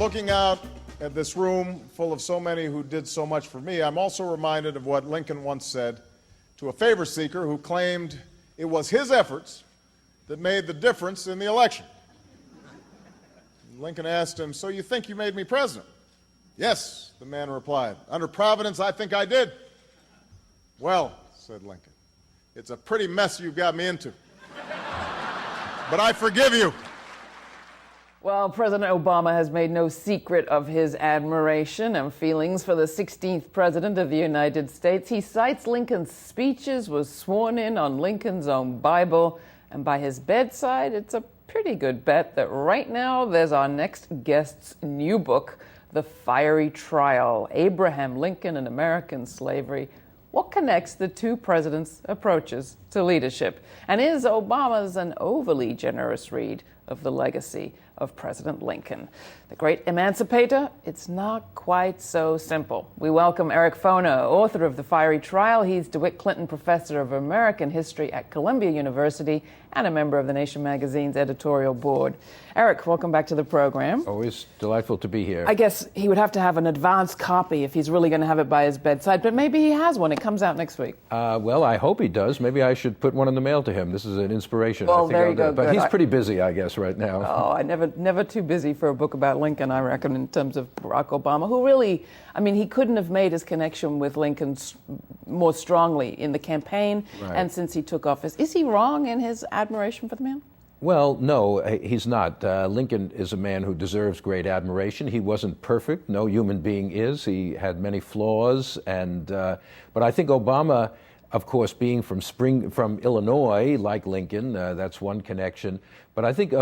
Looking out at this room full of so many who did so much for me, I'm also reminded of what Lincoln once said to a favor seeker who claimed it was his efforts that made the difference in the election. Lincoln asked him, "So you think you made me president?" "Yes," the man replied. "Under Providence, I think I did." "Well," said Lincoln, "it's a pretty mess you've got me into. But I forgive you." Well, President Obama has made no secret of his admiration and feelings for the 16th President of the United States. He cites Lincoln's speeches, was sworn in on Lincoln's own Bible, and by his bedside, it's a pretty good bet that right now there's our next guest's new book, The Fiery Trial, Abraham Lincoln and American Slavery. What connects the two presidents' approaches to leadership? And is Obama's an overly generous read of the legacy of President Lincoln? The great emancipator, it's not quite so simple. We welcome Eric Foner, author of The Fiery Trial. He's DeWitt Clinton Professor of American History at Columbia University and a member of The Nation magazine's editorial board. Eric, welcome back to the program. Always delightful to be here. I guess he would have to have an advance copy if he's really going to have it by his bedside, but maybe he has one. It comes out next week. Well, I hope he does. Maybe I should put one in the mail to him. This is an inspiration. Well, I think there you go. But he's pretty busy, I guess, right now. Oh, I never too busy for a book about Lincoln, I reckon, in terms of Barack Obama, who really, I mean, he couldn't have made his connection with Lincoln more strongly in the campaign and since he took office. Is he wrong in his admiration for the man? Well, no, he's not. Lincoln is a man who deserves great admiration. He wasn't perfect. No human being is. He had many flaws. But I think Obama, of course, being from Illinois, like Lincoln, that's one connection. But I think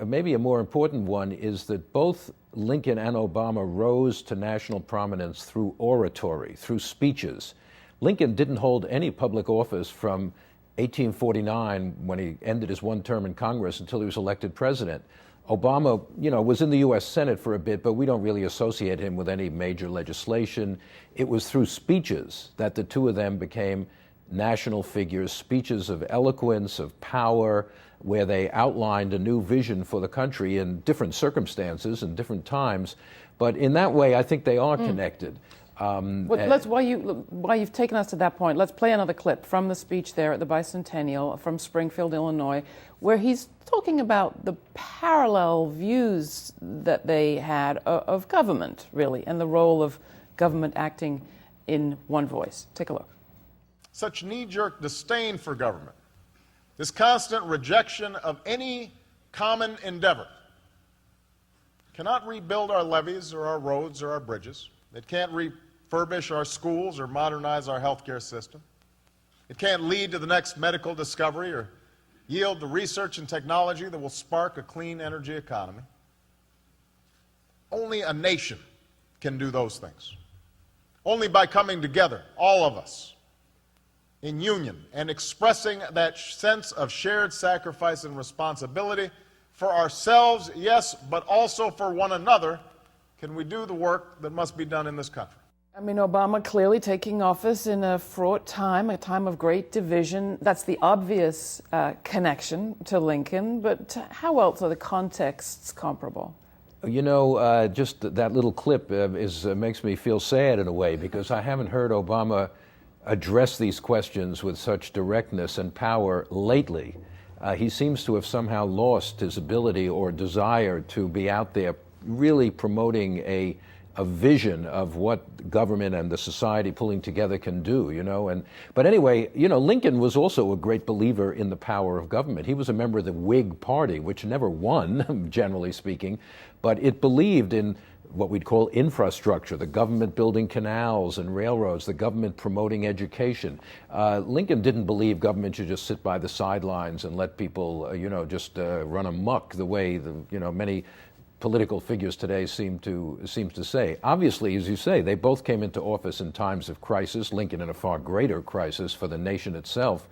maybe a more important one is that both Lincoln and Obama rose to national prominence through oratory, through speeches. Lincoln didn't hold any public office from 1849, when he ended his one term in Congress, until he was elected president. Obama, was in the U.S. Senate for a bit, but we don't really associate him with any major legislation. It was through speeches that the two of them became national figures, speeches of eloquence, of power, where they outlined a new vision for the country in different circumstances and different times. But in that way, I think they are connected. While you've taken us to that point, let's play another clip from the speech there at the Bicentennial from Springfield, Illinois, where he's talking about the parallel views that they had of government, really, and the role of government acting in one voice. Take a look. Such knee-jerk disdain for government, this constant rejection of any common endeavor, cannot rebuild our levees or our roads or our bridges. It can't refurbish our schools or modernize our healthcare system. It can't lead to the next medical discovery or yield the research and technology that will spark a clean energy economy. Only a nation can do those things. Only by coming together, all of us, in union and expressing that sense of shared sacrifice and responsibility for ourselves, yes, but also for one another, can we do the work that must be done in this country. I mean, Obama clearly taking office in a fraught time, a time of great division. That's the obvious connection to Lincoln, but how else are the contexts comparable? Just that little clip makes me feel sad in a way, because I haven't heard Obama address these questions with such directness and power lately. He seems to have somehow lost his ability or desire to be out there really promoting a vision of what government and the society pulling together can do, But anyway, Lincoln was also a great believer in the power of government. He was a member of the Whig Party, which never won, generally speaking, but it believed in what we'd call infrastructure, the government building canals and railroads, the government promoting education. Lincoln didn't believe government should just sit by the sidelines and let people, just run amok the way many political figures today seem to say. Obviously, as you say, they both came into office in times of crisis, Lincoln in a far greater crisis for the nation itself.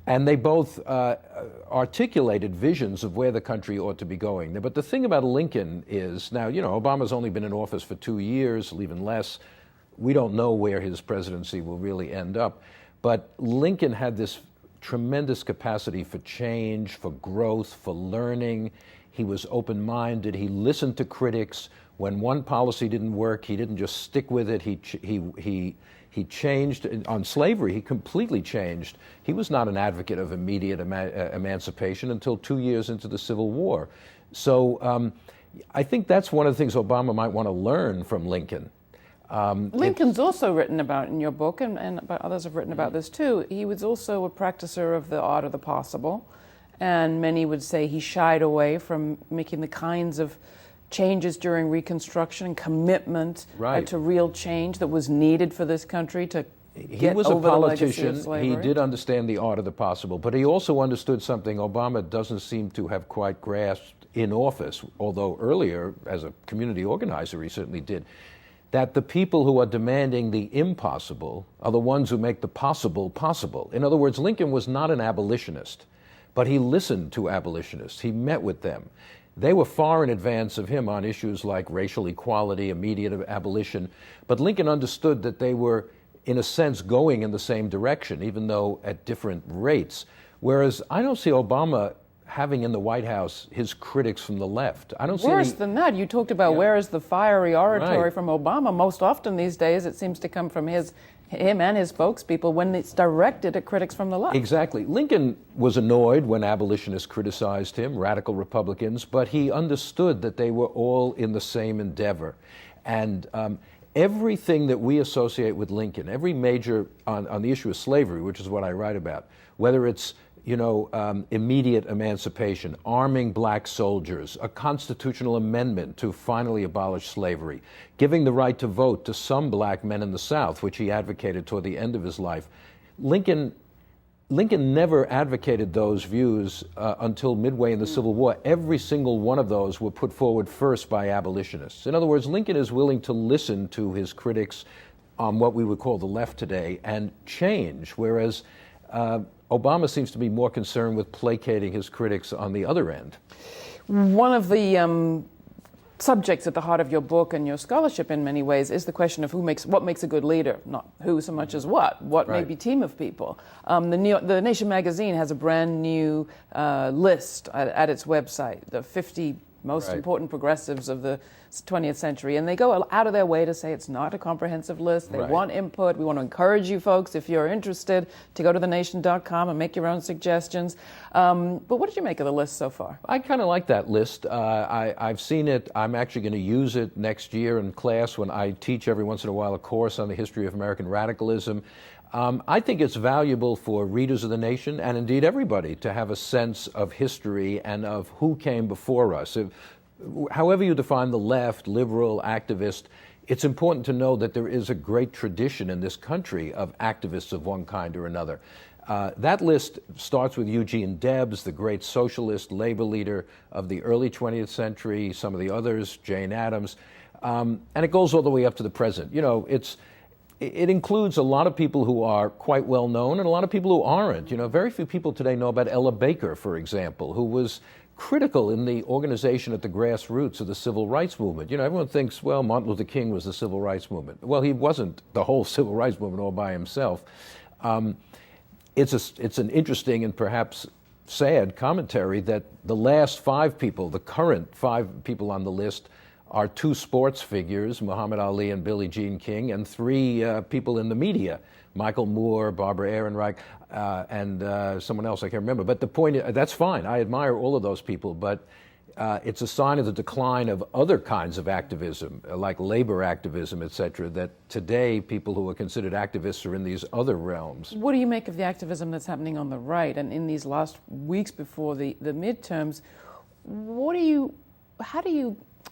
And they both articulated visions of where the country ought to be going. But the thing about Lincoln is, now, Obama's only been in office for 2 years, even less. We don't know where his presidency will really end up. But Lincoln had this tremendous capacity for change, for growth, for learning. He was open-minded. He listened to critics. When one policy didn't work, he didn't just stick with it. He changed on slavery. He completely changed. He was not an advocate of immediate emancipation until 2 years into the Civil War. So I think that's one of the things Obama might want to learn from Lincoln. Lincoln's also written about in your book, and others have written about this too. He was also a practicer of the art of the possible, and many would say he shied away from making the kinds of changes during Reconstruction and commitment to real change that was needed for this country to get over the legacy of slavery. He did understand the art of the possible, but he also understood something Obama doesn't seem to have quite grasped in office, although earlier, as a community organizer, he certainly did, that the people who are demanding the impossible are the ones who make the possible possible. In other words, Lincoln was not an abolitionist, but he listened to abolitionists. He met with them. They were far in advance of him on issues like racial equality, immediate abolition, but Lincoln understood that they were, in a sense, going in the same direction, even though at different rates. Whereas I don't see Obama having in the White House his critics from the left. I don't see Worse than that, you talked about where is the fiery oratory Right. from Obama. Most often these days it seems to come from him and his spokespeople when it's directed at critics from the left. Exactly. Lincoln was annoyed when abolitionists criticized him, radical Republicans, but he understood that they were all in the same endeavor. And everything that we associate with Lincoln, every major, on the issue of slavery, which is what I write about, whether it's immediate emancipation, arming black soldiers, a constitutional amendment to finally abolish slavery, giving the right to vote to some black men in the South, which he advocated toward the end of his life. Lincoln never advocated those views until midway in the Civil War. Every single one of those were put forward first by abolitionists. In other words, Lincoln is willing to listen to his critics on what we would call the left today and change, whereas Obama seems to be more concerned with placating his critics on the other end. One of the subjects at the heart of your book and your scholarship in many ways is the question of what makes a good leader, not who so much as what may be team of people. The Nation magazine has a brand new list at its website, the 50 most important progressives of the 20th century, and they go out of their way to say it's not a comprehensive list. They want input. We want to encourage you folks, if you're interested, to go to thenation.com and make your own suggestions. But what did you make of the list so far? I kind of like that list. I've seen it. I'm actually going to use it next year in class when I teach every once in a while a course on the history of American radicalism. I think it's valuable for readers of the Nation, and indeed everybody, to have a sense of history and of who came before us. However you define the left, liberal, activist, it's important to know that there is a great tradition in this country of activists of one kind or another. That list starts with Eugene Debs, the great socialist labor leader of the early 20th century, some of the others, Jane Addams, and it goes all the way up to the present. It includes a lot of people who are quite well known and a lot of people who aren't. Very few people today know about Ella Baker, for example, who was critical in the organization at the grassroots of the civil rights movement. Everyone thinks, well, Martin Luther King was the civil rights movement. Well, he wasn't the whole civil rights movement all by himself. It's an interesting and perhaps sad commentary that the last five people, the current five people on the list, are two sports figures, Muhammad Ali and Billie Jean King, and three people in the media, Michael Moore, Barbara Ehrenreich, and someone else I can't remember. But the point is, that's fine. I admire all of those people, but it's a sign of the decline of other kinds of activism, like labor activism, et cetera, that today people who are considered activists are in these other realms. What do you make of the activism that's happening on the right? And in these last weeks before the midterms,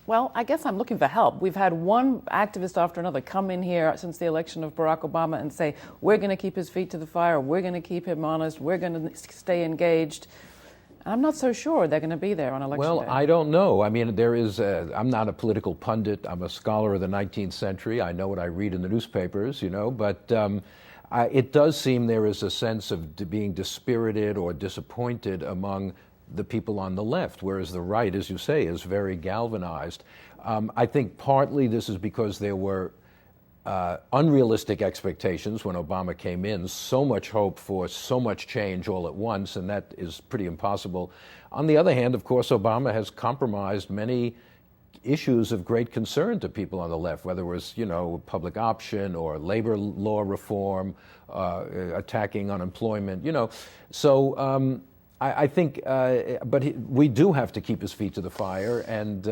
well, I guess I'm looking for help. We've had one activist after another come in here since the election of Barack Obama and say, we're going to keep his feet to the fire, we're going to keep him honest, we're going to stay engaged. I'm not so sure they're going to be there on election day. Well, I don't know. I mean, I'm not a political pundit. I'm a scholar of the 19th century. I know what I read in the newspapers, but it does seem there is a sense of being dispirited or disappointed among the people on the left, whereas the right, as you say, is very galvanized. I think partly this is because there were unrealistic expectations when Obama came in, so much hope for so much change all at once, and that is pretty impossible. On the other hand, of course, Obama has compromised many issues of great concern to people on the left, whether it was, public option or labor law reform, attacking unemployment, So I think, we do have to keep his feet to the fire, and,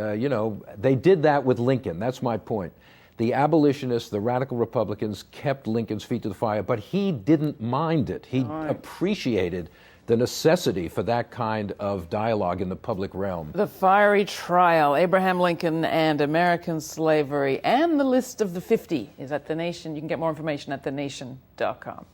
they did that with Lincoln. That's my point. The abolitionists, the radical Republicans, kept Lincoln's feet to the fire, but he didn't mind it. He appreciated the necessity for that kind of dialogue in the public realm. The Fiery Trial, Abraham Lincoln and American Slavery, and the list of the 50 is at The Nation. You can get more information at thenation.com.